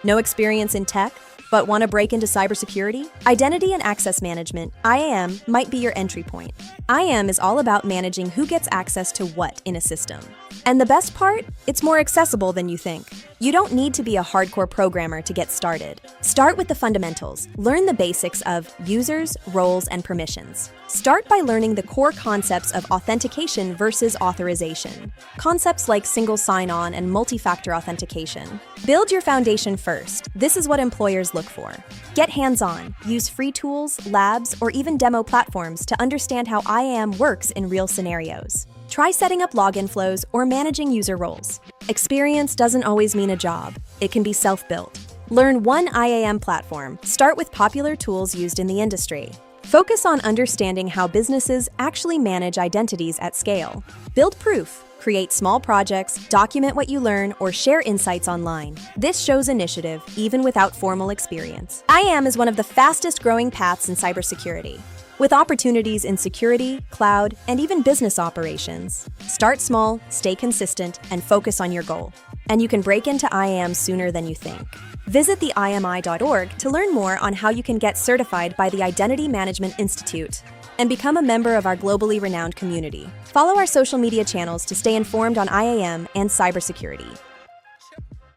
No experience in tech, but want to break into cybersecurity? Identity and access management, IAM, might be your entry point. IAM is all about managing who gets access to what in a system. And the best part? It's more accessible than you think. You don't need to be a hardcore programmer to get started. Start with the fundamentals. Learn the basics of users, roles, and permissions. Start by learning the core concepts of authentication versus authorization. Concepts like single sign-on and multi-factor authentication. Build your foundation first. This is what employers look for. Get hands-on. Use free tools, labs, or even demo platforms to understand how IAM works in real scenarios. Try setting up login flows or managing user roles. Experience doesn't always mean a job. It can be self-built. Learn one IAM platform. Start with popular tools used in the industry. Focus on understanding how businesses actually manage identities at scale. Build proof. Create small projects, document what you learn, or share insights online. This shows initiative, even without formal experience. IAM is one of the fastest growing paths in cybersecurity, with opportunities in security, cloud, and even business operations. Start small, stay consistent, and focus on your goal. And you can break into IAM sooner than you think. Visit theimi.org to learn more on how you can get certified by the Identity Management Institute and become a member of our globally renowned community. Follow our social media channels to stay informed on IAM and cybersecurity.